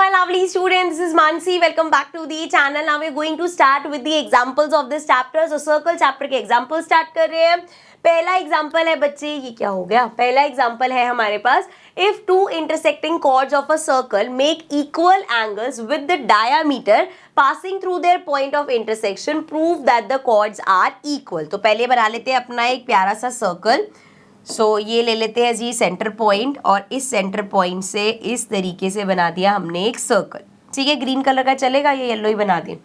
my lovely students, this is Mansi. Welcome back to the channel. Now we are going to start with the examples of this chapter. So circle chapter के example start कर रहे हैं. पहला example है बच्चे, ये क्या हो गया? पहला example है हमारे पास, if two intersecting chords of a circle make equal angles with the diameter passing through their point of intersection, prove that the chords are equal. तो पहले बना लेते हैं अपना एक प्यारा सा circle. ये ले लेते हैं जी सेंटर पॉइंट, और इस सेंटर पॉइंट से इस तरीके से बना दिया हमने एक सर्कल. ठीक है, ग्रीन कलर का चलेगा, ये येलो ही बना दें,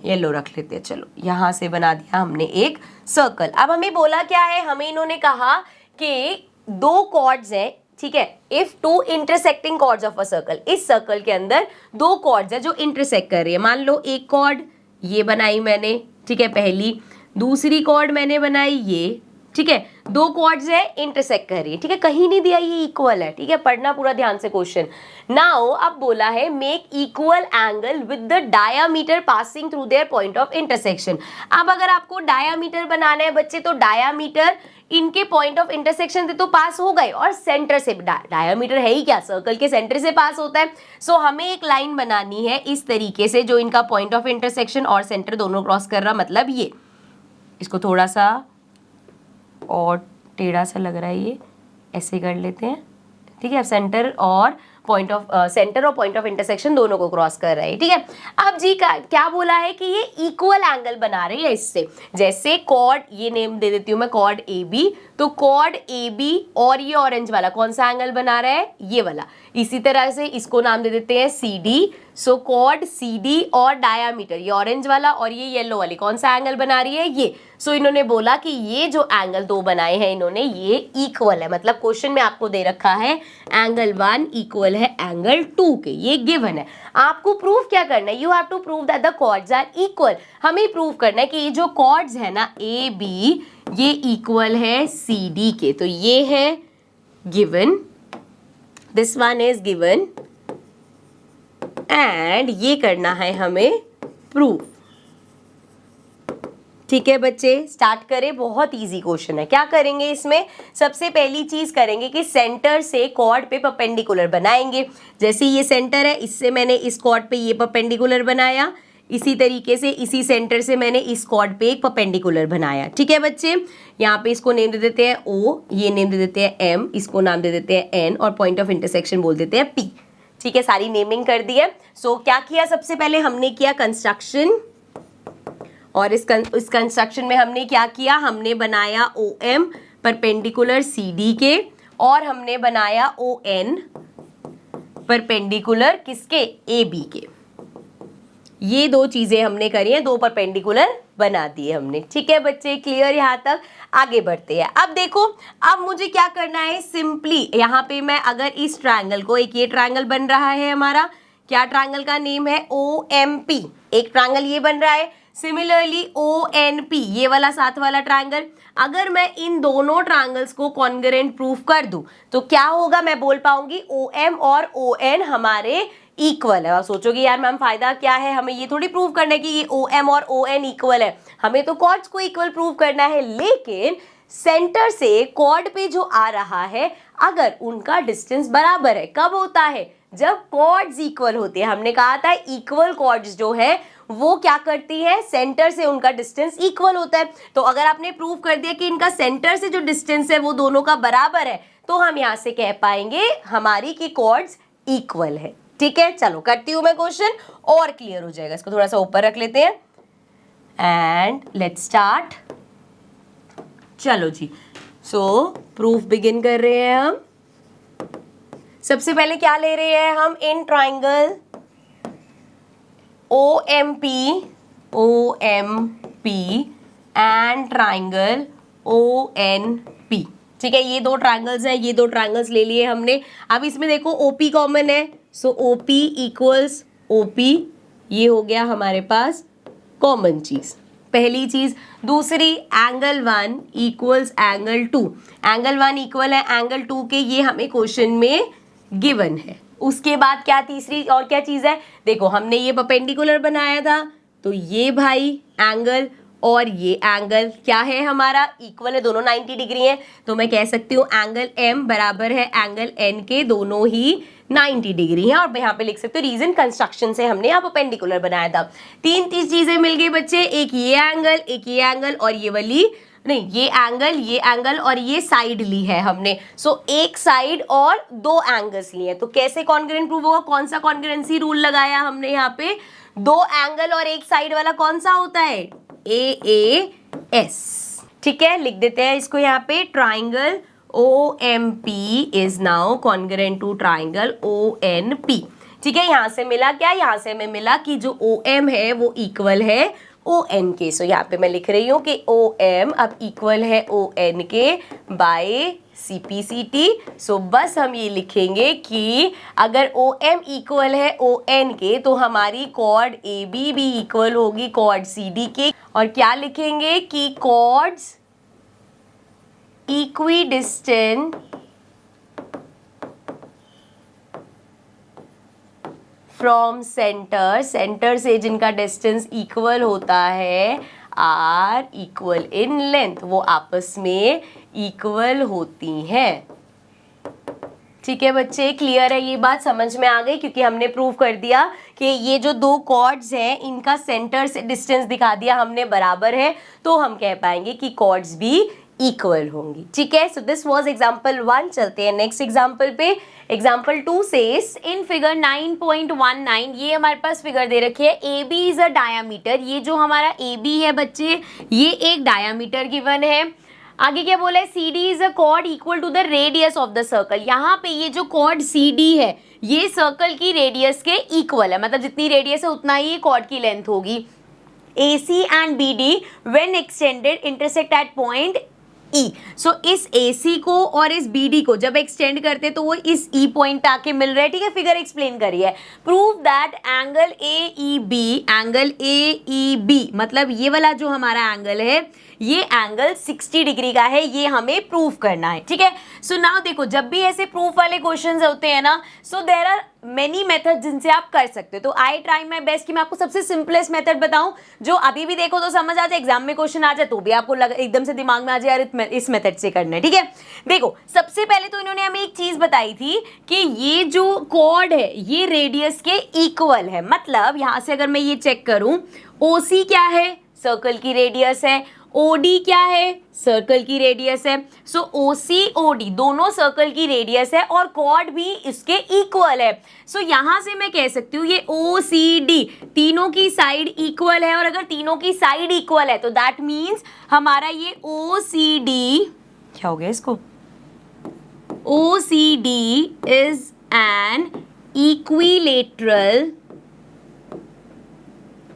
येलो रख लेते हैं. चलो, यहाँ से बना दिया हमने एक सर्कल. अब हमें बोला क्या है, हमें इन्होंने कहा कि दो कॉर्ड्स हैं. ठीक है, if two intersecting chords of a circle, इस सर्कल के अंदर दो कॉर्ड्स है जो इंटरसेक्ट कर रही है. मान लो एक कॉर्ड ये बनाई मैंने, ठीक है, पहली, दूसरी कॉर्ड मैंने बनाई ये. ठीक है, दो कॉर्ड्स है इंटरसेक्ट कर रही है. ठीक है, कहीं नहीं दिया ये इक्वल है. ठीक है, पढ़ना पूरा ध्यान से क्वेश्चन. नाउ अब बोला है make equal angle with the diameter passing through their point of intersection. अब अगर आपको डायामीटर बनाना है बच्चे, तो डायामीटर इनके पॉइंट ऑफ इंटरसेक्शन से तो पास हो गए, और सेंटर से, डायामीटर है ही क्या, सर्कल के सेंटर से पास होता है. सो हमें एक लाइन बनानी है इस तरीके से जो इनका पॉइंट ऑफ इंटरसेक्शन और सेंटर दोनों क्रॉस कर रहा. मतलब ये, इसको थोड़ा सा और टेढ़ा सा लग रहा है, ये ऐसे कर लेते हैं. ठीक है, सेंटर और पॉइंट ऑफ इंटरसेक्शन दोनों को क्रॉस कर रहा है. ठीक है, अब जी क्या बोला है कि ये इक्वल एंगल बना रही है इससे. जैसे कॉर्ड, ये नेम दे देती हूँ मैं, कॉर्ड ए बी. तो कॉर्ड ए बी और ये ऑरेंज वाला कौन सा एंगल बना रहा है, ये वाला. इसी तरह से इसको नाम दे देते हैं सी डी. सो कॉर्ड सी डी और डायामीटर, ये ऑरेंज वाला और ये येलो वाली कौन सा एंगल बना रही है, ये. सो इन्होंने बोला कि ये जो एंगल दो बनाए हैं इन्होंने, ये इक्वल है. मतलब क्वेश्चन में आपको दे रखा है एंगल 1 इक्वल है एंगल 2 के, ये गिवन है. आपको प्रूफ क्या करना है, you have to prove that the chords are equal. हमें प्रूव करना है कि ये जो कॉर्ड्स है ना ए बी, ये इक्वल है सी डी के. तो ये है given, this one is given, and ये करना है हमें प्रूफ. ठीक है बच्चे, स्टार्ट करें. बहुत इजी क्वेश्चन है. क्या करेंगे इसमें, सबसे पहली चीज करेंगे कि सेंटर से कॉर्ड पे परपेंडिकुलर बनाएंगे. जैसे ये सेंटर है, इससे मैंने इस कॉर्ड पे ये परपेंडिकुलर बनाया. इसी तरीके से इसी सेंटर से मैंने इस कॉर्ड पे एक परपेंडिकुलर बनाया. ठीक है बच्चे, यहाँ पे इसको नेम दे देते हैं ओ, ये नेम दे देते हैं एम, इसको नाम दे देते हैं एन, और पॉइंट ऑफ इंटरसेक्शन बोल देते हैं पी. ठीक है, सारी नेमिंग कर दी है. सो क्या किया, सबसे पहले हमने किया कंस्ट्रक्शन, और इस कंस्ट्रक्शन में हमने क्या किया, हमने बनाया O M perpendicular C D के, और हमने बनाया ओ एन परपेंडिकुलर किसके, ए बी के. ये दो चीजें हमने करी हैं, दो परपेंडिकुलर बना दिए हमने. ठीक है बच्चे, क्लियर यहाँ तक. आगे बढ़ते हैं. अब देखो, अब मुझे क्या करना है, सिंपली यहाँ पे मैं अगर इस ट्रायंगल को, एक ये ट्रायंगल बन रहा है हमारा, क्या ट्रायंगल का नेम है, ओ एम पी. एक ट्रायंगल ये बन रहा है. सिमिलरली ओ एन पी, ये वाला साथ वाला ट्रायंगल. अगर मैं इन दोनों ट्रायंगल्स को कॉन्ग्रुएंट प्रूफ कर दूं तो क्या होगा, मैं बोल पाऊंगी ओ एम और ओ एन हमारे इक्वल है. और सोचोगे यार मैम फायदा क्या है, हमें ये थोड़ी प्रूव करना है कि ये ओ एम और ओ एन इक्वल है, हमें तो कॉर्ड्स को इक्वल प्रूव करना है. लेकिन सेंटर से कॉर्ड पे जो आ रहा है, अगर उनका डिस्टेंस बराबर है, कब होता है, जब कॉर्ड्स इक्वल होते हैं. हमने कहा था इक्वल कॉर्ड्स जो है वो क्या करती है, सेंटर से उनका डिस्टेंस इक्वल होता है. तो अगर आपने प्रूव कर दिया कि इनका सेंटर से जो डिस्टेंस है वो दोनों का बराबर है, तो हम यहां से कह पाएंगे हमारी की कॉर्ड्स इक्वल है. ठीक है, चलो करती हूं मैं क्वेश्चन, और क्लियर हो जाएगा. इसको थोड़ा सा ऊपर रख लेते हैं, एंड लेट्स स्टार्ट. चलो जी, सो प्रूफ बिगिन कर रहे हैं हम. सबसे पहले क्या ले रहे हैं हम, in triangle O M P and triangle O N P. ठीक है, ये दो ट्राइंगल्स हैं, ये दो ट्राइंगल्स ले लिए हमने. अब इसमें देखो ओपी कॉमन है, सो ओपी इक्वल्स ओपी, ये हो गया हमारे पास कॉमन चीज, पहली चीज. दूसरी, angle 1 equals angle 2. Angle 1 equal है एंगल 2 के, ये हमें क्वेश्चन में गिवन है. उसके बाद क्या तीसरी और क्या चीज है, देखो हमने ये परपेंडिकुलर बनाया था, तो ये भाई एंगल और ये एंगल क्या है हमारा, इक्वल है, दोनों 90 डिग्री है. तो मैं कह सकती हूँ एंगल m बराबर है एंगल n के दोनों ही 90 डिग्री है। और यहाँ पे लिख सकते हो रीजन कंस्ट्रक्शन से हमने यहाँ परपेंडिकुलर बनाया था। तीन चीजें मिल गई बच्चे, एक ये एंगल और ये वाली नहीं, ये एंगल और ये साइड ली है हमने। सो एक साइड और दो एंगल्स लिए। तो कैसे कॉन्ग्रुएंट प्रूव होगा, कौन सा कॉन्ग्रुएंसी रूल लगाया हमने यहाँ पे, दो एंगल और एक साइड वाला कौन सा होता है, AAS। ठीक है, लिख देते हैं इसको यहाँ पे, triangle OMP is now congruent to triangle ONP। ठीक है, यहां से मिला क्या, यहां से हमें मिला कि जो OM है वो इक्वल है ON के। सो यहाँ पे मैं लिख रही हूँ कि OM अब इक्वल है ON के बाय CPCT। सो बस हम ये लिखेंगे कि अगर OM इक्वल है ON के तो हमारी कॉर्ड AB भी इक्वल होगी कॉर्ड CD के। और क्या लिखेंगे कि chords equidistant from centre, centre से जिनका डिस्टेंस इक्वल होता है आर इक्वल इन लेंथ, वो आपस में इक्वल होती हैं। ठीक है बच्चे, क्लियर है, ये बात समझ में आ गई, क्योंकि हमने प्रूव कर दिया कि ये जो दो कॉर्ड्स हैं इनका सेंटर से डिस्टेंस दिखा दिया हमने बराबर है, तो हम कह पाएंगे कि कॉर्ड्स भी इक्वल होंगी। ठीक है, सो दिस वाज एग्जांपल 1। चलते हैं नेक्स्ट एग्जांपल पे। एग्जांपल 2 सेज इन फिगर 9.19, ये हमारे पास फिगर दे रखी है, AB इज अ डायामीटर। ये जो हमारा AB है बच्चे, ये एक डायामीटर गिवन है। आगे क्या बोला है, CD is a chord equal to the radius of the circle. यहाँ पे ये जो कॉर्ड CD है ये सर्कल की रेडियस के इक्वल है, मतलब जितनी रेडियस है उतना ही कॉर्ड की लेंथ होगी। AC and BD when extended intersect at point E। सो इस AC को और इस BD को जब एक्सटेंड करते तो वो इस E पॉइंट पे आके मिल रहा है। ठीक है, फिगर एक्सप्लेन करी है। प्रूव दैट एंगल AEB मतलब ये वाला जो हमारा एंगल है ये एंगल 60 डिग्री का है, ये हमें प्रूव करना है। ठीक है, सो नाउ देखो, जब भी ऐसे प्रूफ वाले क्वेश्चंस होते हैं ना, so there are many method जिनसे आप कर सकते हो। तो आई ट्राई माई बेस्ट कि मैं आपको सबसे सिंपलेस्ट मेथड बताऊं जो अभी भी देखो तो समझ आ जाए, एग्जाम में क्वेश्चन आ जाए तो भी आपको एकदम से दिमाग में आ जाए यार इस मेथड से करना है। ठीक है, देखो सबसे पहले तो इन्होंने हमें एक चीज बताई थी कि ये जो कॉर्ड है ये रेडियस के इक्वल है। मतलब यहां से अगर मैं ये चेक करूं, OC क्या है, सर्कल की रेडियस है, OD क्या है, सर्कल की रेडियस है। सो OC OD दोनों सर्कल की रेडियस है और कॉर्ड भी इसके इक्वल है। सो यहां से मैं कह सकती हूँ ये OCD तीनों की साइड इक्वल है, और अगर तीनों की साइड इक्वल है तो दैट मीन्स हमारा ये OCD क्या हो गया, इसको OCD is an equilateral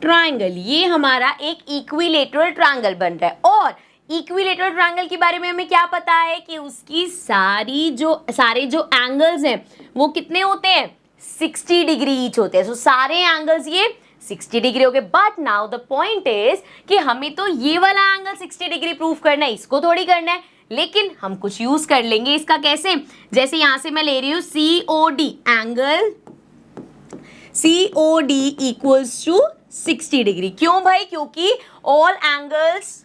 triangle. ये हमारा एक इक्विलेटरल ट्रायंगल बन रहा है। और इक्विलेटरल ट्रायंगल के बारे में हमें क्या पता है कि उसकी सारे जो एंगल्स हैं वो कितने होते हैं, 60 डिग्री ईच होते हैं। सो सारे एंगल्स ये 60 डिग्री हो गए। But now the point is कि हमें तो ये वाला एंगल 60 डिग्री प्रूफ करना है, इसको थोड़ी करना है, लेकिन हम कुछ यूज कर लेंगे इसका। कैसे, जैसे यहां से मैं ले रही हूं COD, angle COD equals to 60 degree. क्यों भाई, क्योंकि all angles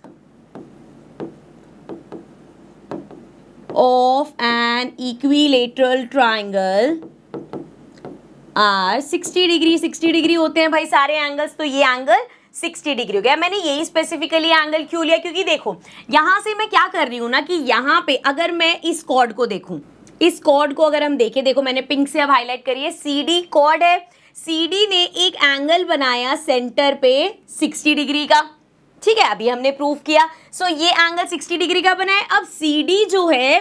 of an equilateral triangle are 60 degree. 60 degree होते हैं भाई सारे एंगल्स, तो ये एंगल 60 डिग्री हो गया। मैंने यही स्पेसिफिकली एंगल क्यों लिया, क्योंकि देखो यहां से मैं क्या कर रही हूं ना कि यहां पे अगर मैं इस कॉर्ड को देखूं, इस कॉर्ड को अगर हम देखें, देखो मैंने पिंक से अब हाईलाइट करी है, CD कॉर्ड है। CD ने एक एंगल बनाया सेंटर पे 60 डिग्री का। ठीक है, अभी हमने प्रूफ किया। सो ये एंगल 60 डिग्री का बना है। अब CD जो है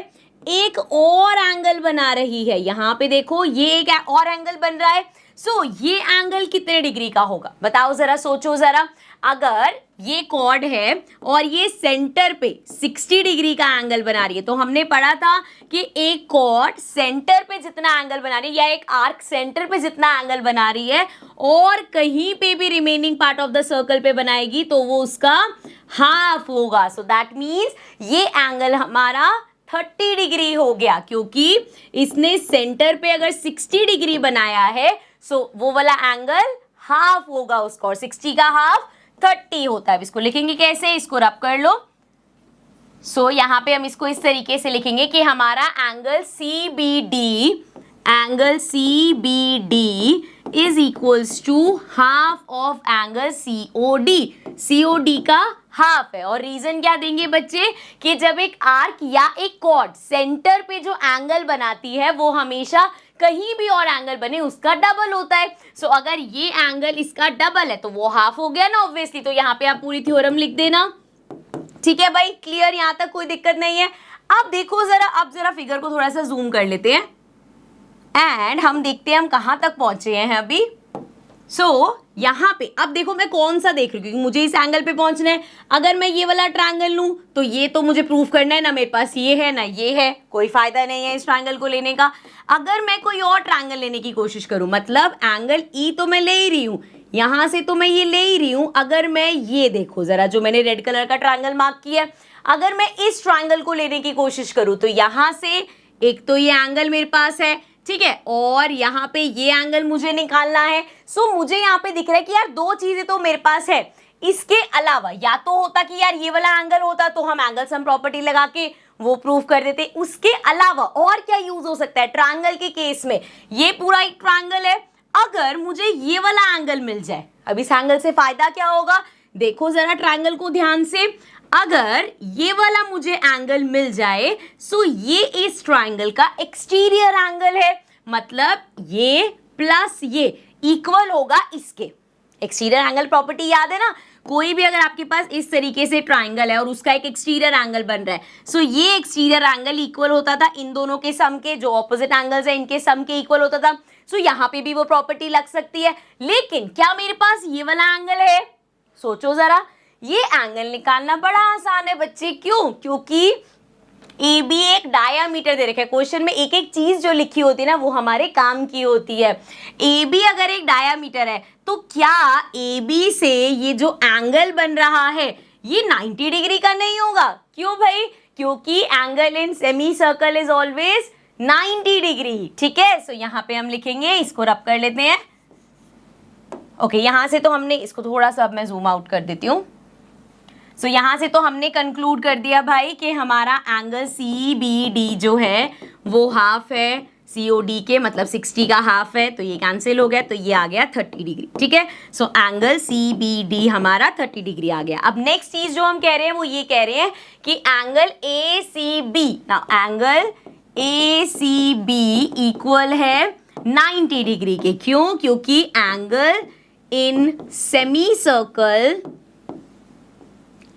एक और एंगल बना रही है, यहां पे देखो ये एक और एंगल बन रहा है। सो ये एंगल कितने डिग्री का होगा, बताओ जरा, सोचो जरा। अगर ये कॉर्ड है और ये सेंटर पे 60 डिग्री का एंगल बना रही है, तो हमने पढ़ा था कि एक कॉर्ड सेंटर पे जितना एंगल बना रही है या एक आर्क सेंटर पे जितना एंगल बना रही है और कहीं पे भी remaining part of the circle पे बनाएगी तो वो उसका हाफ होगा। सो दैट मीन्स ये एंगल हमारा 30 डिग्री हो गया, क्योंकि इसने सेंटर पे अगर 60 डिग्री बनाया है, सो वो वाला एंगल हाफ होगा उसका, और 60 का हाफ 30 होता है। इसको लिखेंगे कैसे, इसको रब कर लो। सो यहां पे हम इसको इस तरीके से लिखेंगे कि हमारा angle CBD angle CBD is equals to half of angle COD। COD का हाफ है। और रीजन क्या देंगे बच्चे कि जब एक आर्क या एक कॉर्ड सेंटर पे जो एंगल बनाती है वो हमेशा कहीं भी और एंगल बने उसका डबल होता है। सो अगर ये एंगल इसका डबल है तो वो हाफ हो गया ना ऑब्वियसली। तो यहाँ पे आप पूरी थ्योरम लिख देना। ठीक है भाई, क्लियर, यहाँ तक कोई दिक्कत नहीं है। अब देखो जरा, अब जरा फिगर को थोड़ा सा जूम कर लेते हैं एंड हम देखते हैं हम कहां तक पहुंचे हैं अभी। यहाँ पे अब देखो मैं कौन सा देख रही हूँ क्योंकि मुझे इस एंगल पे पहुंचना है। अगर मैं ये वाला ट्रायंगल लूं तो ये तो मुझे प्रूफ करना है ना, मेरे पास ये है ना ये है, कोई फायदा नहीं है इस ट्रायंगल को लेने का। अगर मैं कोई और ट्रायंगल लेने की कोशिश करूं, मतलब एंगल ई तो मैं ले ही रही हूं, यहां से तो मैं ये ले ही रही हूं। अगर मैं ये देखो जरा, जो मैंने रेड कलर का ट्रायंगल मार्क किया है, अगर मैं इस ट्रायंगल को लेने की कोशिश करूं तो यहां से एक तो ये एंगल मेरे पास है, ठीक है, और यहाँ पे ये एंगल मुझे निकालना है। सो मुझे यहाँ पे दिख रहा है कि यार दो चीजें तो मेरे पास है। इसके अलावा या तो होता कि यार ये वाला एंगल होता तो हम एंगल सम प्रॉपर्टी लगा के वो प्रूफ कर देते। उसके अलावा और क्या यूज हो सकता है ट्रायंगल के केस में? ये पूरा एक ट्रायंगल है, अगर मुझे ये वाला एंगल मिल जाए, अब इस एंगल से फायदा क्या होगा? देखो जरा ट्रायंगल को ध्यान से, अगर ये वाला मुझे एंगल मिल जाए सो ये इस ट्रायंगल का एक्सटीरियर एंगल है, मतलब ये प्लस ये इक्वल होगा इसके। एक्सटीरियर एंगल प्रॉपर्टी याद है ना, कोई भी अगर आपके पास इस तरीके से ट्रायंगल है और उसका एक एक्सटीरियर एंगल बन रहा है, सो ये एक्सटीरियर एंगल इक्वल होता था इन दोनों के सम के, जो ऑपोजिट एंगल्स है इनके सम के इक्वल होता था। सो यहाँ पे भी वो प्रॉपर्टी लग सकती है। लेकिन क्या मेरे पास ये वाला एंगल है? सोचो जरा, ये एंगल निकालना बड़ा आसान है बच्चे। क्यों? क्योंकि ए बी एक डायामीटर दे रखा है। क्वेश्चन में एक एक चीज जो लिखी होती है ना वो हमारे काम की होती है। ए बी अगर एक डायामीटर है तो क्या ए बी से ये जो एंगल बन रहा है ये 90 डिग्री का नहीं होगा? क्यों भाई? क्योंकि angle in semi circle is always 90 degree. ठीक है, सो यहाँ पे हम लिखेंगे, इसको रब कर लेते हैं। ओके, यहां से तो हमने इसको थोड़ा सा, अब मैं जूम आउट कर देती हूँ। सो यहाँ से तो हमने कंक्लूड कर दिया भाई कि हमारा एंगल CBD जो है वो हाफ है COD के, मतलब 60 का हाफ है, तो ये कैंसिल हो गया, तो ये आ गया 30 डिग्री। ठीक है, सो एंगल CBD हमारा 30 डिग्री आ गया। अब नेक्स्ट चीज जो हम कह रहे हैं वो ये कह रहे हैं कि एंगल ACB, ना एंगल ACB इक्वल है 90 डिग्री के। क्यों? क्योंकि angle in semi circle,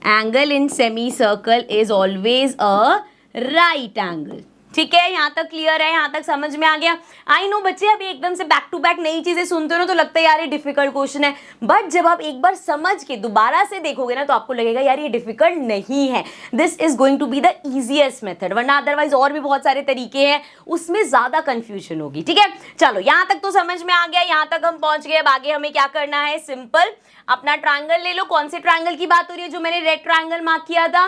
angle in semi circle is always a right angle. ठीक है, यहां तक क्लियर है? यहां तक समझ में आ गया? आई नो बच्चे अभी एकदम से बैक टू बैक नई चीजें सुनते हो ना तो लगता है यार ये डिफिकल्ट क्वेश्चन है, बट जब आप एक बार समझ के दोबारा से देखोगे ना तो आपको लगेगा यार ये डिफिकल्ट नहीं है। This is going to be the easiest method, वरना अदरवाइज और भी बहुत सारे तरीके हैं उसमें ज्यादा कंफ्यूजन होगी। ठीक है, चलो यहां तक तो समझ में आ गया, यहां तक हम पहुंच गए। अब आगे हमें क्या करना है? सिंपल, अपना ट्रायंगल ले लो। कौन से ट्रायंगल की बात हो रही है? जो मैंने रेड ट्रायंगल मार्क किया था,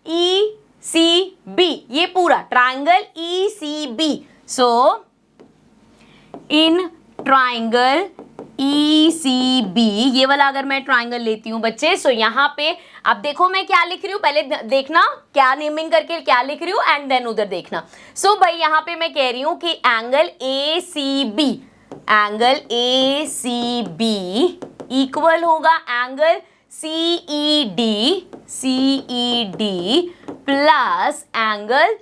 ECB, ये पूरा triangle ECB। So in triangle ECB, ये वाला अगर मैं ट्रायंगल लेती हूं बच्चे, सो यहां पे अब देखो मैं क्या लिख रही हूं, पहले देखना क्या नेमिंग करके क्या लिख रही हूं एंड देन उधर देखना। सो भाई यहां पे मैं कह रही हूं कि angle ACB, angle ACB equal होगा angle CED plus angle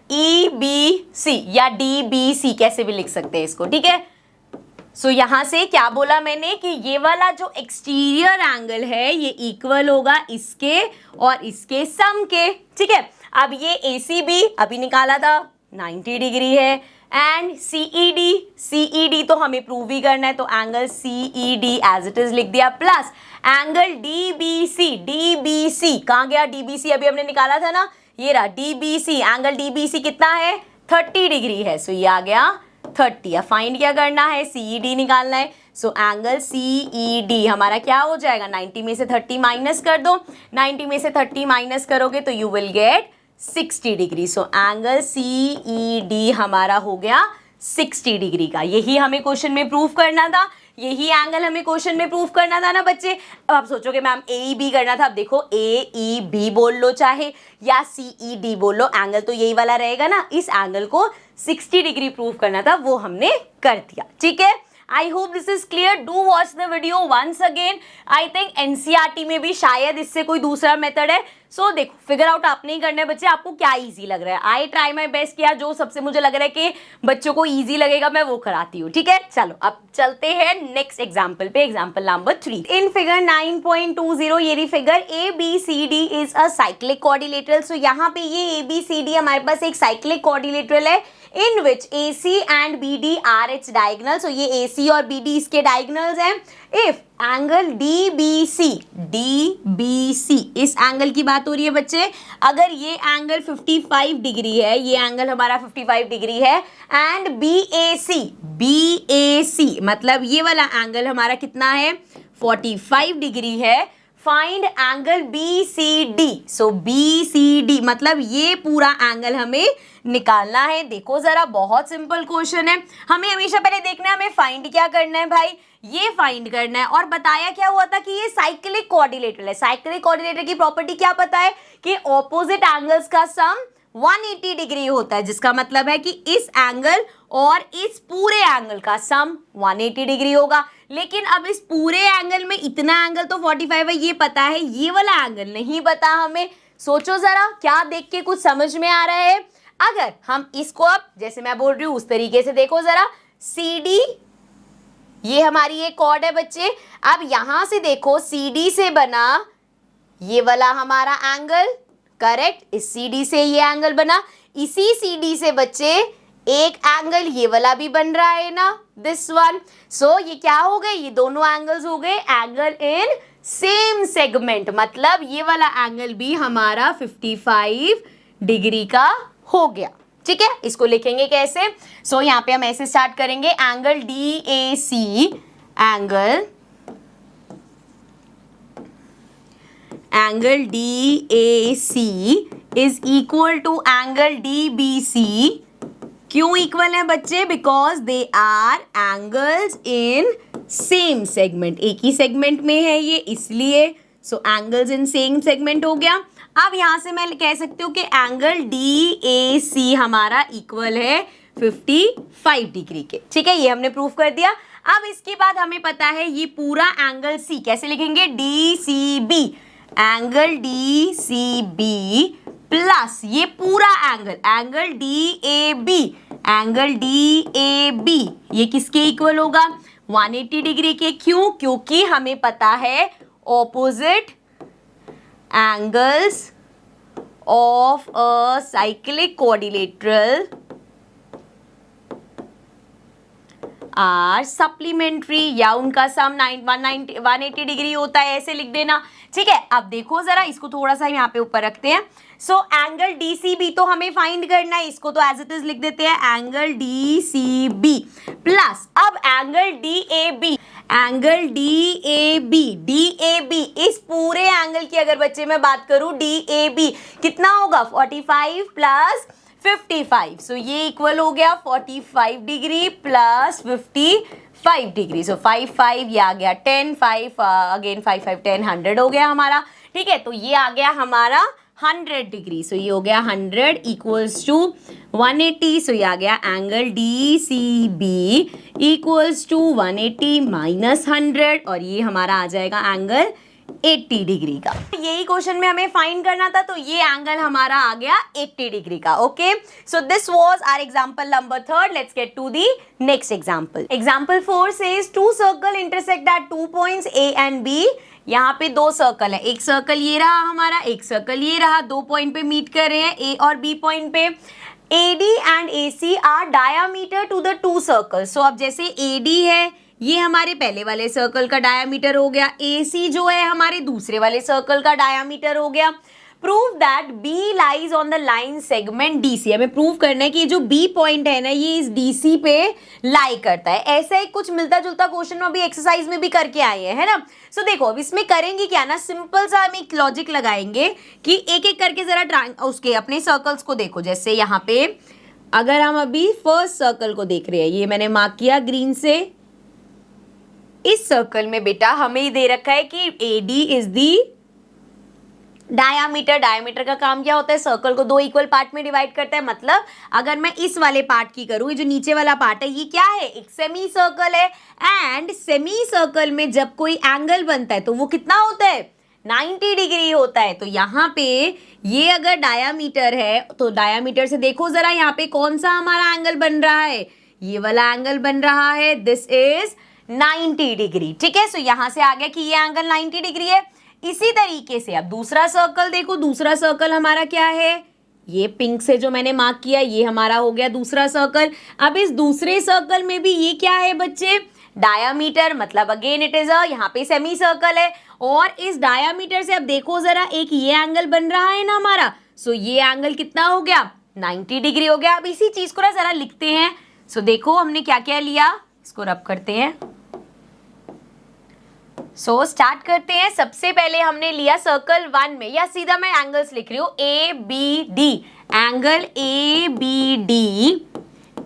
EBC या DBC, कैसे भी लिख सकते हैं इसको। ठीक है, सो यहां से क्या बोला मैंने कि ये वाला जो एक्सटीरियर एंगल है ये इक्वल होगा इसके और इसके सम के। ठीक है, अब ये ACB अभी निकाला था 90 डिग्री है, एंड CED तो हमें प्रूव ही करना है, तो angle CED as it is लिख दिया, प्लस एंगल DBC कहाँ गया? DBC अभी हमने निकाला था ना, ये रहा DBC। एंगल DBC कितना है? 30 डिग्री है, सो ये आ गया 30। अब फाइंड क्या करना है? CED निकालना है। सो एंगल CED हमारा क्या हो जाएगा? 90 में से 30 माइनस कर दो, 90 में से 30 माइनस करोगे तो you will get 60 degree. So angle CED हमारा हो गया 60 डिग्री का। यही हमें क्वेश्चन में प्रूफ करना था। यही एंगल हमें क्वेश्चन में प्रूव करना था ना बच्चे। अब आप सोचोगे मैम AEB करना था, अब देखो AEB बोल लो चाहे या CED बोल लो, एंगल तो यही वाला रहेगा ना। इस एंगल को 60 डिग्री प्रूव करना था, वो हमने कर दिया। ठीक है, I hope this is clear. Do watch the video once again. I think NCERT में भी शायद इससे कोई दूसरा मेथड है। सो देखो, फिगर आउट आपने ही करना है बच्चे, आपको क्या इजी लग रहा है। आई ट्राई माई बेस्ट किया, जो सबसे मुझे लग रहा है कि बच्चों को इजी लगेगा मैं वो कराती हूँ। ठीक है, चलो अब चलते हैं नेक्स्ट एग्जाम्पल पे, एग्जाम्पल नंबर 3। इन फिगर 9.20 ये रही figure, ABCD is a cyclic quadrilateral. So यहाँ पे ये ABCD हमारे पास एक साइक्लिक क्वाड्रिलेटरल है in which AC and BD are its diagonal. So ये AC और BD इसके diagonals हैं। If angle DBC इस एंगल की बात हो रही है बच्चे, अगर ये एंगल 55 डिग्री है, ये एंगल हमारा 55 डिग्री है, एंड BAC मतलब ये वाला एंगल हमारा कितना है, 45 डिग्री है। Find angle BCD। सो BCD मतलब ये पूरा एंगल हमें निकालना है। देखो जरा, बहुत सिंपल क्वेश्चन है। हमें हमेशा पहले देखना है हमें फाइंड क्या करना है भाई, ये फाइंड करना है। और बताया क्या हुआ था कि ये साइक्लिक क्वाड्रिलेटरल है। साइक्लिक क्वाड्रिलेटरल की प्रॉपर्टी क्या पता है कि ऑपोजिट एंगल्स का सम 180 डिग्री होता है, जिसका मतलब है कि इस एंगल और इस पूरे एंगल का सम 180 डिग्री होगा। लेकिन अब इस पूरे एंगल में इतना एंगल तो 45 है, ये पता है, ये वाला एंगल नहीं पता हमें। सोचो जरा, क्या देख के कुछ समझ में आ रहा है। अगर हम इसको अब जैसे मैं बोल रही हूं उस तरीके से देखो जरा, CD ये हमारी एक कॉर्ड है बच्चे। अब यहां से देखो, CD से बना ये वाला हमारा एंगल, करेक्ट, इस CD से ये एंगल बना, इसी CD से बच्चे एक एंगल ये वाला भी बन रहा है ना, दिस वन। सो ये क्या हो गए, ये दोनों एंगल्स हो गए एंगल इन सेम सेगमेंट, मतलब ये वाला एंगल भी हमारा 55 डिग्री का हो गया। ठीक है, इसको लिखेंगे कैसे। सो यहाँ पे हम ऐसे स्टार्ट करेंगे, angle DAC angle DAC is equal to angle DBC। क्यों इक्वल है बच्चे, because they are angles in same segment, एक ही सेगमेंट में है ये, इसलिए so angles in same segment हो गया। अब यहां से मैं कह सकती हूँ कि एंगल DAC हमारा इक्वल है 55 डिग्री के। ठीक है, ये हमने प्रूफ कर दिया। अब इसके बाद हमें पता है ये पूरा एंगल C कैसे लिखेंगे, DCB, एंगल DCB प्लस ये पूरा एंगल DAB ये किसके इक्वल होगा, 180 डिग्री के। क्यों, क्योंकि हमें पता है opposite angles of a cyclic quadrilateral are supplementary, या उनका सम 180 डिग्री होता है, ऐसे लिख देना। ठीक है, अब देखो जरा, इसको थोड़ा सा यहाँ पे ऊपर रखते हैं। सो एंगल DCB तो हमें फाइंड करना है, इसको तो एज इट इज लिख देते हैं, एंगल DCB प्लस अब एंगल DAB इस पूरे एंगल की अगर बच्चे मैं बात करूं, DAB कितना होगा, 45 प्लस 55। सो ये इक्वल हो गया 45 डिग्री प्लस 55 डिग्री। सो 5 ये आ गया 10, 5 अगेन 5 10, 100 हो गया हमारा। ठीक है, तो ये आ गया हमारा 100 डिग्री। सो ये हो गया 100 इक्वल्स टू 180। सो ये आ गया angle DCB equals to 180 minus 100, और ये हमारा आ जाएगा एंगल 80 डिग्री का। यही क्वेश्चन में हमें फाइंड करना था, तो ये एंगल हमारा आ गया 80 डिग्री का। Okay, so this was our example number 3। Let's get to the next example. Example 4 says two circle intersect at 2 points A and B। यहाँ पे दो सर्कल है, एक सर्कल ये रहा हमारा, एक सर्कल ये रहा, 2 पॉइंट पे मीट कर रहे हैं A और B पॉइंट पे। AD and AC are diameter to the two circle. So अब जैसे AD है, ये हमारे पहले वाले सर्कल का डायामीटर हो गया, AC जो है हमारे दूसरे वाले सर्कल का डायामीटर हो गया। Prove that B lies on the line segment DC। हमें प्रूव करना है कि जो B पॉइंट है ना, ये इस DC पे लाई करता है। ऐसा ही कुछ मिलता जुलता क्वेश्चन में अभी एक्सरसाइज में भी करके आए हैं, है ना। सो देखो, अब इसमें करेंगे क्या ना, सिंपल सा हम एक लॉजिक लगाएंगे कि एक एक करके जरा उसके अपने सर्कल्स को देखो। जैसे यहाँ पे अगर हम अभी फर्स्ट सर्कल को देख रहे हैं, ये मैंने मार्क किया ग्रीन से, इस सर्कल में बेटा हमें दे रखा है कि AD is the diameter. Diameter का काम क्या होता है, सर्कल को दो इक्वल पार्ट में डिवाइड करता है। मतलब अगर मैं इस वाले पार्ट की करूं, ये जो नीचे वाला पार्ट है ये क्या है, एक सेमी सर्कल है। एंड सेमी सर्कल में जब कोई एंगल बनता है तो वो कितना होता है, 90 डिग्री होता है। तो यहाँ पे ये अगर डायामीटर है तो डायामीटर से देखो जरा यहाँ पे कौन सा हमारा एंगल बन रहा है, ये वाला एंगल बन रहा है, दिस इज 90 डिग्री। ठीक है, सो यहां से आ गया कि ये एंगल 90 डिग्री है। इसी तरीके से अब दूसरा सर्कल देखो, दूसरा सर्कल हमारा क्या है, ये पिंक से जो मैंने मार्क किया ये हमारा हो गया दूसरा सर्कल। अब इस दूसरे सर्कल में भी ये क्या है बच्चे, डायामीटर, मतलब अगेन इट इज यहाँ पे सेमी सर्कल है। और इस डायामीटर से अब देखो जरा एक ये एंगल बन रहा है ना हमारा, सो ये एंगल कितना हो गया, 90 डिग्री हो गया। अब इसी चीज को ना जरा लिखते हैं। सो देखो हमने क्या क्या लिया, इसको रब करते हैं। सो स्टार्ट करते हैं। सबसे पहले हमने लिया सर्कल 1 में, या सीधा मैं एंगल्स लिख रही हूँ, ABD, एंगल ABD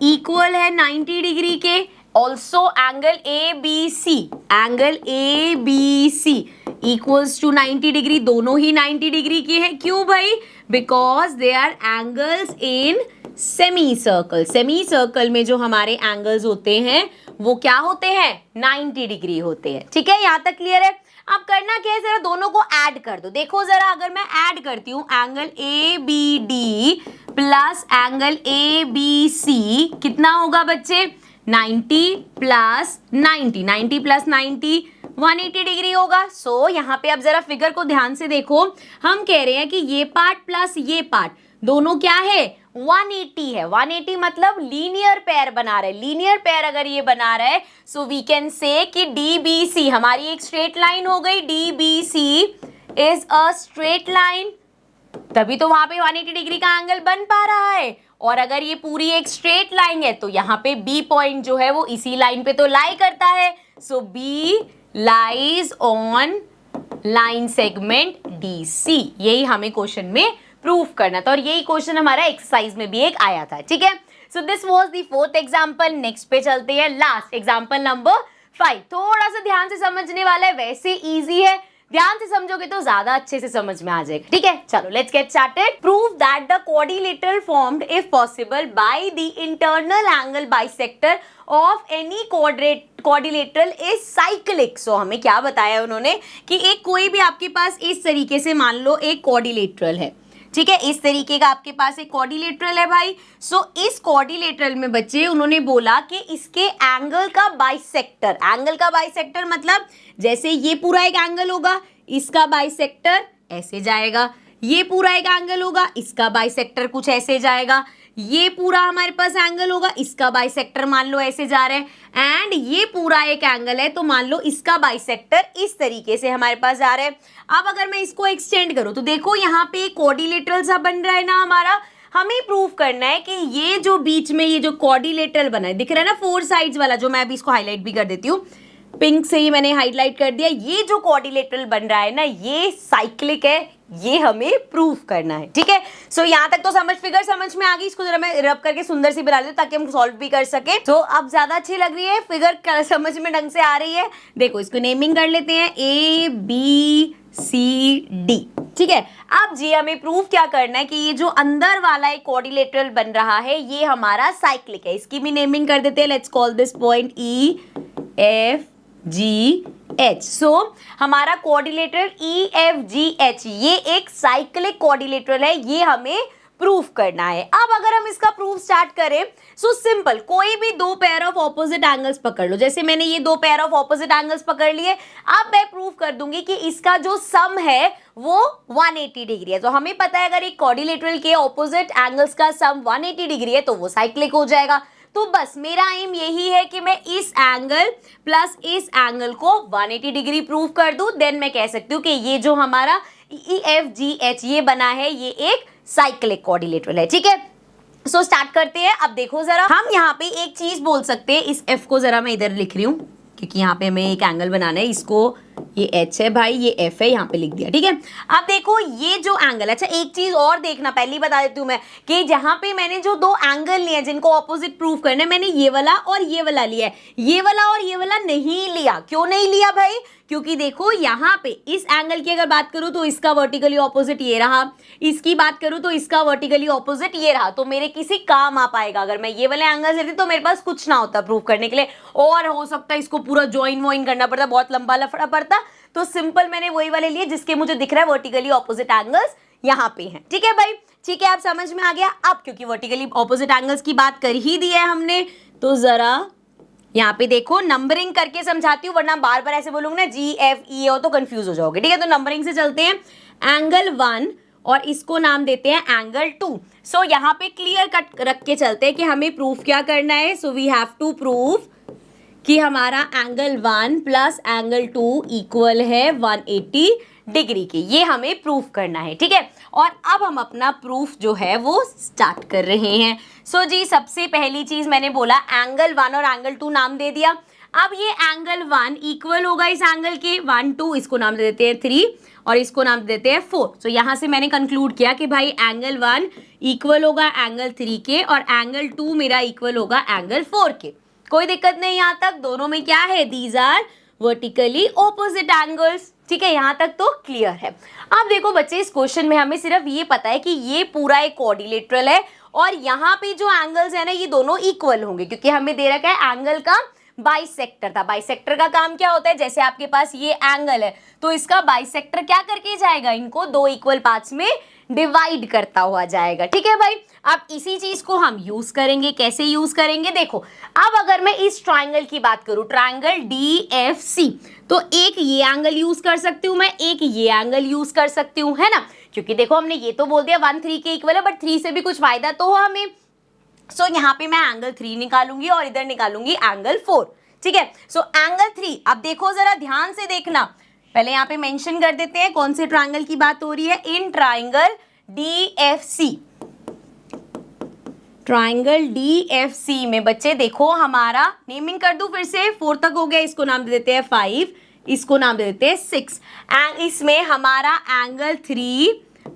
इक्वल है 90 डिग्री के। Also angle ABC, angle ABC equals to 90 degree, दोनों ही 90 डिग्री के हैं। क्यों भाई, because they are angles in semicircle. Semicircle में जो हमारे एंगल्स होते हैं वो क्या होते हैं, 90 डिग्री होते हैं। ठीक है, यहां तक क्लियर है। अब करना क्या है, जरा दोनों को ऐड कर दो। देखो जरा अगर मैं ऐड करती हूं angle ABD plus angle ABC कितना होगा बच्चे, 90 प्लस 90, 90 प्लस 90 180 डिग्री होगा। सो यहाँ पे अब जरा फिगर को ध्यान से देखो, हम कह रहे हैं कि ये पार्ट प्लस ये पार्ट दोनों क्या है, 180 है। 180 मतलब लीनियर पेयर बना रहे, लीनियर पेयर अगर ये बना रहे, सो वी कैन से कि DBC हमारी एक स्ट्रेट लाइन हो गई। DBC is a straight line, तभी तो वहां पे 180 डिग्री का एंगल बन पा रहा है। और अगर ये पूरी एक स्ट्रेट लाइन है तो यहाँ पे B पॉइंट जो है वो इसी लाइन पे तो लाई करता है। सो B lies on line segment DC। यही हमें क्वेश्चन में प्रूफ करना था और यही क्वेश्चन हमारा एक्सरसाइज में भी एक आया था। ठीक है, सो this was the fourth example. Next पे चलते हैं, लास्ट एग्जांपल नंबर 5। थोड़ा सा ध्यान से समझने वाला है, वैसे इजी है, ध्यान से समझोगे तो ज्यादा अच्छे से समझ में आ जाएगा। ठीक है, चलो let's get started. Prove that the quadrilateral formed if possible by the internal angle bisector of any quadrilateral is cyclic. So हमें क्या बताया उन्होंने कि एक कोई भी आपके पास इस तरीके से मान लो एक क्वाड्रिलेटरल है। ठीक है, इस तरीके का आपके पास एक क्वाड्रिलेटरल है भाई। सो इस क्वाड्रिलेटरल में बच्चे उन्होंने बोला कि इसके एंगल का बाइसेक्टर, एंगल का बाइसेक्टर मतलब जैसे ये पूरा एक एंगल होगा, इसका बाइसेक्टर ऐसे जाएगा, ये पूरा एक एंगल होगा, इसका बाइसेक्टर कुछ ऐसे जाएगा, ये पूरा हमारे पास एंगल होगा, इसका बाइसेक्टर मान लो ऐसे जा रहा है, एंड ये पूरा एक एंगल है तो मान लो इसका बाइसेक्टर इस तरीके से हमारे पास जा रहा है। अब अगर मैं इसको एक्सटेंड करूं तो देखो यहाँ पे एक क्वाड्रिलेटरल सा बन रहा है ना हमारा। हमें प्रूव करना है कि ये जो बीच में ये जो क्वाड्रिलेटरल बना है, दिख रहा है ना 4 साइड्स वाला, जो मैं अभी इसको हाईलाइट भी कर देती हूँ, पिंक से ही मैंने हाईलाइट कर दिया। ये जो क्वाड्रिलेटरल बन रहा है ना ये साइक्लिक है, ये हमें प्रूफ करना है। ठीक है, सो यहां तक तो फिगर समझ में आ गई। इसको जरा मैं रब करके सुंदर सी बना देती हूं ताकि हम सॉल्व भी कर सके। तो अब ज्यादा अच्छी लग रही है, फिगर समझ में ढंग से आ रही है। देखो इसको नेमिंग कर लेते हैं, ABCD। ठीक है, अब जी हमें प्रूफ क्या करना है कि ये जो अंदर वाला एक क्वाड्रिलेटरल बन रहा है ये हमारा साइक्लिक है। इसकी भी नेमिंग कर देते हैं, let's call this point EFGH। सो हमारा क्वाड्रिलेटरल EFGH ये एक साइक्लिक क्वाड्रिलेटरल है, ये हमें प्रूफ करना है। अब अगर हम इसका प्रूफ स्टार्ट करें, सो सिंपल, कोई भी दो पेयर ऑफ ऑपोजिट एंगल्स पकड़ लो। जैसे मैंने ये दो पेयर ऑफ ऑपोजिट एंगल्स पकड़ लिए, अब मैं प्रूफ कर दूंगी कि इसका जो सम है वो 180 डिग्री है। तो हमें पता है अगर एक क्वाड्रिलेटरल के ऑपोजिट एंगल्स का सम 180 डिग्री है तो वो साइक्लिक हो जाएगा। तो बस मेरा एम यही है कि मैं इस एंगल प्लस इस एंगल को 180 डिग्री प्रूव कर दूं, देन मैं कह सकती हूँ कि ये जो हमारा EFGH ये बना है ये एक साइक्लिक क्वाड्रिलेटरल है। ठीक है, सो स्टार्ट करते हैं। अब देखो जरा, हम यहाँ पे एक चीज बोल सकते हैं, इस F को जरा मैं इधर लिख रही हूँ क्योंकि यहाँ पे हमें एक एंगल बनाना है, इसको ये h है भाई, ये f है, यहाँ पे लिख दिया, ठीक है। अब देखो ये जो एंगल, अच्छा एक चीज और देखना, पहले ही बता देती हूँ मैं कि जहां पे मैंने जो दो एंगल लिए जिनको ऑपोजिट प्रूव करना है, मैंने ये वाला और ये वाला लिया है, ये वाला और ये वाला नहीं लिया। क्यों नहीं लिया भाई? क्योंकि देखो यहाँ पे इस एंगल की अगर बात करूं तो इसका वर्टिकली ऑपोजिट ये रहा, इसकी बात करूं तो इसका वर्टिकली ऑपोजिट ये रहा, तो मेरे किसी काम आ पाएगा। अगर मैं ये वाले एंगल लेती तो मेरे पास कुछ ना होता प्रूव करने के लिए, और हो सकता है इसको पूरा ज्वाइन वॉइन करना पड़ता, बहुत लंबा लफड़ा पड़ता। तो सिंपल मैंने वही वाले लिए जिसके मुझे दिख रहा है वर्टिकली ऑपोजिट एंगल्स यहाँ पे हैं, ठीक है भाई, ठीक है, आप समझ में आ गया। अब क्योंकि वर्टिकली ऑपोजिट एंगल्स की बात कर ही दी है हमने, तो जरा यहाँ पे देखो नंबरिंग करके समझाती हूँ, वरना बार बार ऐसे बोलूंगा ना जी एफ ई हो तो कंफ्यूज हो जाओगे, ठीक है। तो नंबरिंग से चलते हैं, एंगल 1 और इसको नाम देते हैं एंगल 2। सो यहाँ पे क्लियर कट रख के चलते हैं कि हमें प्रूफ क्या करना है। So we have to prove कि हमारा एंगल 1 प्लस एंगल 2 इक्वल है 180 डिग्री के, ये हमें प्रूफ करना है, ठीक है। और अब हम अपना प्रूफ जो है वो स्टार्ट कर रहे हैं। सो जी सबसे पहली चीज मैंने बोला एंगल 1 और एंगल 2 नाम दे दिया। अब ये एंगल 1 इक्वल होगा इस एंगल के 1 2, इसको नाम दे देते हैं 3 और इसको नाम दे देते हैं 4। सो यहाँ से मैंने कंक्लूड किया कि भाई एंगल 1 इक्वल होगा एंगल 3 के और एंगल 2 मेरा इक्वल होगा एंगल 4 के। कोई दिक्कत नहीं यहाँ तक, दोनों में क्या है, these are vertically opposite angles, ठीक है, यहाँ तक तो क्लियर है। अब देखो बच्चे इस क्वेश्चन में हमें सिर्फ ये पता है कि ये पूरा एक क्वाड्रिलेटरल है और यहाँ पे जो एंगल्स है ना ये दोनों इक्वल होंगे, क्योंकि हमें दे रखा है एंगल का बाइसेक्टर था। बाइसेक्टर का काम क्या होता है, जैसे आपके पास ये एंगल है तो इसका बाइसेक्टर क्या करके जाएगा, इनको दो इक्वल पार्ट्स में डिवाइड करता हुआ जाएगा, ठीक है भाई। अब इसी चीज को हम यूज करेंगे, कैसे यूज करेंगे देखो। अब अगर मैं इस ट्राइंगल की बात करूं, ट्राइंगल DFC, तो एक ये एंगल यूज कर सकती हूँ मैं, एक ये एंगल यूज कर सकती हूँ, है ना, क्योंकि देखो हमने ये तो बोल दिया 1 3 के इक्वल है, बट 3 से भी कुछ फायदा तो हो हमें। सो यहाँ पे मैं एंगल 3 निकालूंगी और इधर निकालूंगी एंगल 4, ठीक है। सो एंगल 3, अब देखो जरा ध्यान से देखना, पहले यहाँ पे मेंशन कर देते हैं कौन से ट्राइंगल की बात हो रही है, in triangle DFC। Triangle DFC में बच्चे देखो हमारा नेमिंग कर दूं फिर से, 4 तक हो गया, इसको नाम दे देते हैं 5, इसको नाम दे देते हैं 6। एंड इसमें हमारा angle 3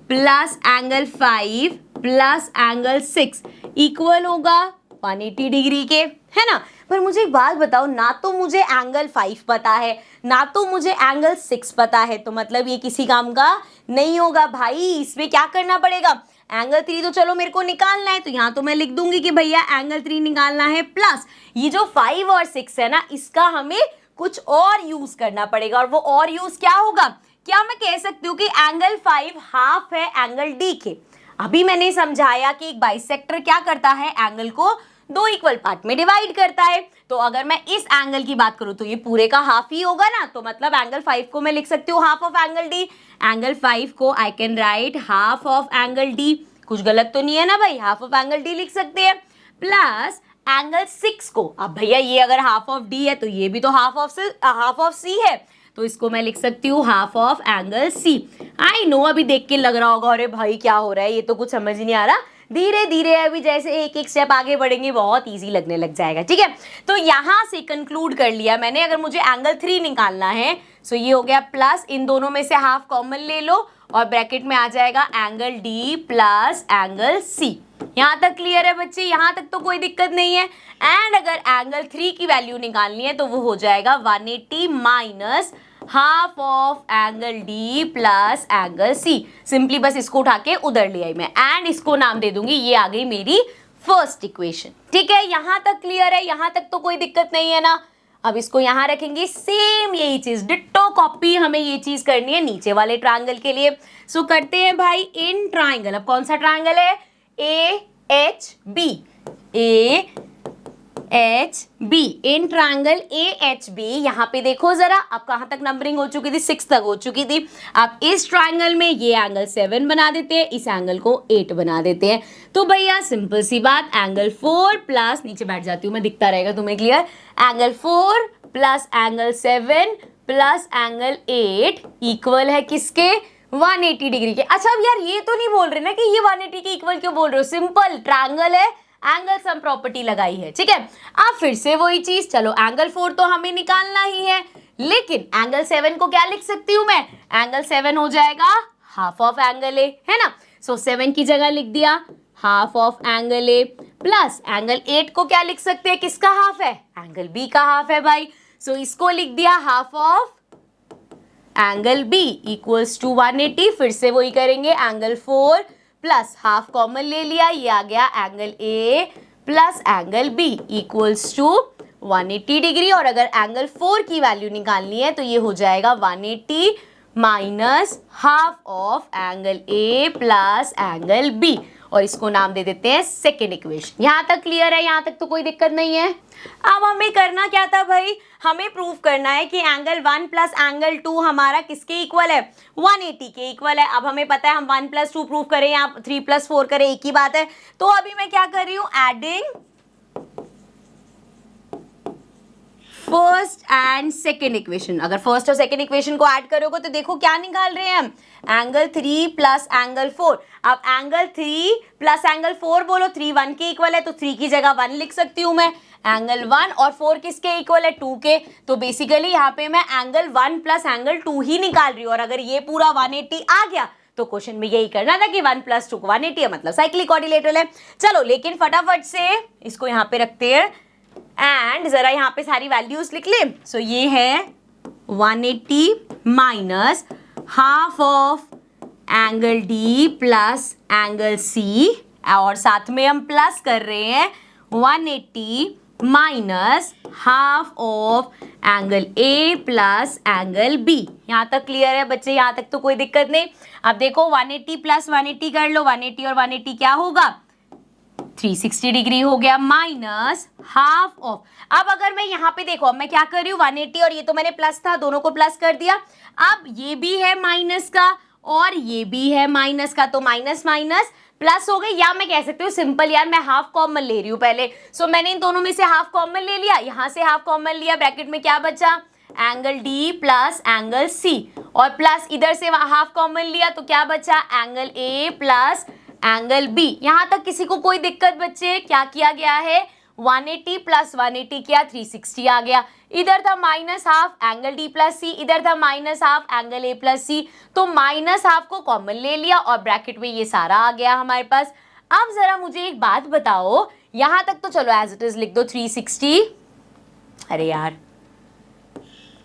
plus angle 5 plus angle 6 equal होगा 180 डिग्री के, है ना। पर मुझे एक बात बताओ, ना तो मुझे एंगल 5 पता है ना तो मुझे एंगल 6 पता है, तो मतलब ये किसी काम का नहीं होगा भाई। इसमें क्या करना पड़ेगा, एंगल 3 तो चलो मेरे को निकालना है, तो यहाँ तो मैं लिख दूंगी कि भैया एंगल 3 निकालना है, प्लस ये जो 5 और 6 है ना इसका हमें कुछ और यूज करना पड़ेगा। और वो और यूज क्या होगा, क्या मैं कह सकती हूँ कि एंगल 5 हाफ है एंगल D के। अभी मैंने समझाया कि एक बाइसेक्टर क्या करता है, एंगल को दो इक्वल पार्ट में डिवाइड करता है। तो अगर मैं इस एंगल की बात करूं तो ये पूरे का हाफ ही होगा ना, तो मतलब एंगल 5 को मैं लिख सकती हूँ half of angle D। Angle 5 को I can write half of angle D, कुछ गलत तो नहीं है ना भाई, हाफ ऑफ एंगल D लिख सकते हैं। प्लस एंगल 6 को, अब भैया ये अगर हाफ ऑफ D है तो ये भी तो हाफ ऑफ C है, तो इसको मैं लिख सकती हूँ half of angle C। I know अभी देख के लग रहा होगा अरे भाई क्या हो रहा है, ये तो कुछ समझ ही नहीं आ रहा। धीरे धीरे अभी जैसे एक एक स्टेप आगे बढ़ेंगे बहुत इजी लगने लग जाएगा, ठीक है। तो यहाँ से कंक्लूड कर लिया मैंने, अगर मुझे एंगल 3 निकालना है सो ये हो गया प्लस, इन दोनों में से हाफ कॉमन ले लो और ब्रैकेट में आ जाएगा angle D plus angle C। यहाँ तक क्लियर है बच्चे, यहाँ तक तो कोई दिक्कत नहीं है। एंड अगर एंगल 3 की वैल्यू निकालनी है तो वो हो जाएगा 180 minus half of angle D plus angle C। Simply बस इसको उठा के उधर ले आई मैं एंड इसको नाम दे दूंगी, ये आ गई मेरी फर्स्ट इक्वेशन, ठीक है। यहाँ तक क्लियर है, यहाँ तक तो कोई दिक्कत नहीं है ना। अब इसको यहाँ रखेंगे, सेम यही चीज डिट्टो कॉपी हमें ये चीज करनी है नीचे वाले ट्रायंगल के लिए। सो करते हैं भाई इन ट्रायंगल, अब कौन सा ट्रायंगल है, AHB, AHB, in triangle AHB। यहाँ पे देखो जरा, अब कहाँ तक नंबरिंग हो चुकी थी, 6 तक हो चुकी थी। अब इस ट्रायंगल में ये एंगल 7 बना देते हैं, इस एंगल को 8 बना देते हैं। तो भैया सिंपल सी बात, एंगल 4 प्लस, नीचे बैठ जाती हूँ मैं दिखता रहेगा तुम्हें clear, angle 4 plus angle 7 plus angle 8 equal है किसके, 180 डिग्री के। अच्छा अब यार ये तो नहीं बोल रहे ना कि ये 180 के इक्वल क्यों बोल रहे हो, सिंपल ट्रायंगल है, एंगल सम प्रॉपर्टी लगाई है, ठीक है। अब फिर से वही चीज, चलो एंगल 4 तो हमें निकालना ही है, लेकिन एंगल 7 को क्या लिख सकती हूं मैं, एंगल 7 हो जाएगा हाफ ऑफ एंगल ए, है ना। सो 7 की जगह लिख दिया half of angle A, plus angle 8 को क्या लिख सकते हैं, किसका हाफ है, एंगल बी का हाफ है भाई। सो इसको लिख दिया half of angle B equals to 180। फिर से वही करेंगे, एंगल 4 प्लस हाफ कॉमन ले लिया, ये आ गया angle A plus angle B equals to 180 degree. और अगर एंगल 4 की वैल्यू निकालनी है तो ये हो जाएगा 180 minus half of angle A plus angle B, और इसको नाम दे देते हैं सेकेंड इक्वेशन। यहां तक क्लियर है, यहां तक तो कोई दिक्कत नहीं है। अब हमें करना क्या था भाई, हमें प्रूव करना है कि एंगल 1 प्लस एंगल 2 हमारा किसके इक्वल है, 180 के इक्वल है। अब हमें पता है हम 1 प्लस 2 प्रूव करें या 3 प्लस 4 करें, एक ही बात है। तो अभी मैं क्या कर रही हूं, adding first and second equation. अगर फर्स्ट और सेकेंड इक्वेशन को ऐड करोगे तो देखो क्या निकाल रहे हैं हम, एंगल 3 प्लस एंगल 4। अब एंगल 3 प्लस एंगल 4 बोलो, 3 1 के इक्वल है तो 3 की जगह 1 लिख सकती हूं मैं। एंगल 1 और 4 किसके इक्वल है, 2 के। तो बेसिकली यहाँ पे मैं एंगल 1 प्लस एंगल 2 ही निकाल रही हूँ। और अगर ये पूरा 180 आ गया तो क्वेश्चन में यही करना था कि 1 प्लस 2 को 180 है, मतलब साइक्लिक क्वाड्रिलेटरल है। चलो लेकिन फटाफट से इसको यहाँ पे रखते हैं एंड जरा यहाँ पे सारी वैल्यूज लिख ले। सो ये है 180 minus half of angle D plus angle C, और साथ में हम प्लस कर रहे हैं 180 minus half of angle A plus angle B. यहाँ तक क्लियर है बच्चे, यहाँ तक तो कोई दिक्कत नहीं। अब देखो 180 प्लस 180 कर लो, 180 और 180 क्या होगा, 360 डिग्री हो गया, माइनस हाफ ऑफ। अब अगर मैं यहाँ पे देखो, अब मैं क्या कर रही हूँ, 180 और ये तो मैंने प्लस था, दोनों को प्लस कर दिया। अब ये भी है माइनस का और ये भी है माइनस का, तो माइनस माइनस प्लस हो गए। या मैं कह सकती हूँ सिंपल, यार मैं हाफ कॉमन ले रही हूँ पहले। सो मैंने इन दोनों में से हाफ कॉमन ले लिया, यहाँ से हाफ कॉमन लिया, ब्रैकेट में क्या बचा, angle D plus angle C, और प्लस इधर से हाफ कॉमन लिया तो क्या बचा, angle A plus angle B. यहां तक किसी को कोई दिक्कत बच्चे, क्या किया गया है, 180 प्लस 180 किया, 360 आ गया। इधर था minus half angle D plus C, इधर था minus half angle A plus C, तो माइनस हाफ को कॉमन ले लिया और ब्रैकेट में ये सारा आ गया हमारे पास। अब जरा मुझे एक बात बताओ, यहां तक तो चलो एज इट इज लिख दो 360, अरे यार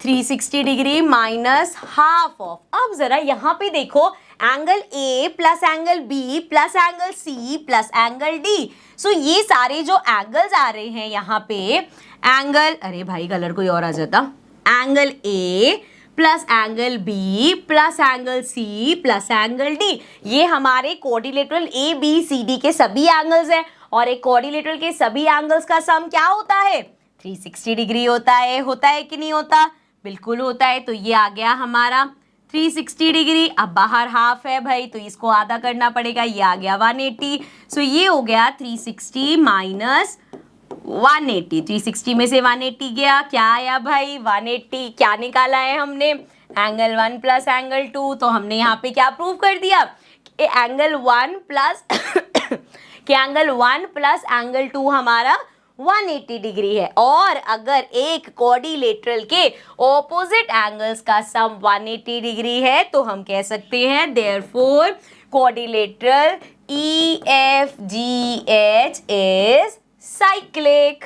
360 डिग्री माइनस हाफ ऑफ। अब जरा यहाँ पे देखो, angle A plus angle B plus angle C plus angle D. So ये सारे जो एंगल्स आ रहे हैं यहाँ पे, एंगल, अरे भाई कलर कोई और आ जाता, angle A plus angle B plus angle C plus angle D, ये हमारे कोऑर्डिनेटरल ए बी सी डी के सभी एंगल्स हैं। और एक कोऑर्डिनेटरल के सभी एंगल्स का सम क्या होता है, 360 डिग्री होता है कि नहीं होता, बिल्कुल होता है। तो ये आ गया हमारा 360 डिग्री। अब बाहर हाफ है भाई तो इसको आधा करना पड़ेगा, ये आ गया 180। सो ये हो गया 360 माइनस 180, 360 में से 180 गया, क्या आया भाई 180। क्या निकाला है हमने, एंगल 1 प्लस एंगल 2। तो हमने यहाँ पे क्या प्रूव कर दिया, एंगल 1 प्लस कि एंगल 1 प्लस एंगल 2 हमारा 180 डिग्री है। और अगर एक क्वाड्रिलेटरल के ऑपोजिट एंगल्स का सम 180 डिग्री है तो हम कह सकते हैं therefore quadrilateral EFGH is cyclic.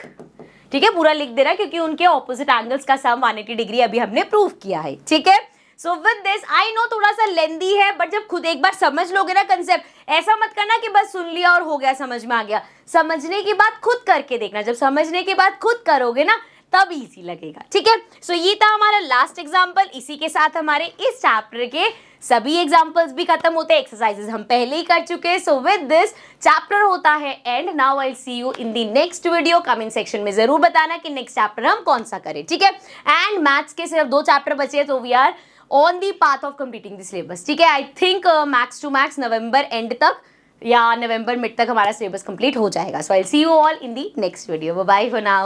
ठीक है, पूरा लिख दे रहा है क्योंकि उनके ऑपोजिट एंगल्स का सम 180 डिग्री अभी हमने प्रूव किया है। ठीक है, so with this I know थोड़ा सा लेंदी है, बट जब खुद एक बार समझ लोगे ना कंसेप्ट, ऐसा मत करना कि बस सुन लिया और हो गया, समझ में आ गया। समझने की बात खुद करके देखना, जब समझने की बात खुद करोगे ना तब इजी लगेगा। ठीक है, सो ये था हमारा लास्ट एग्जाम्पल। इसी के साथ हमारे इस चैप्टर के सभी एग्जाम्पल्स भी खत्म होते हैं, एक्सरसाइजेस हम पहले ही कर चुके हैं। सो विद दिस चैप्टर होता है end. Now I see you in the next video. Comment section में जरूर बताना कि नेक्स्ट चैप्टर हम कौन सा करें। ठीक है, एंड मैथ्स के सिर्फ 2 चैप्टर बचे, तो we are on the path of completing the syllabus. ठीक है, I think max to max November end तक या नवंबर मिड तक हमारा सिलेबस कंप्लीट हो जाएगा। So I see you all in the next video. Bye bye for now.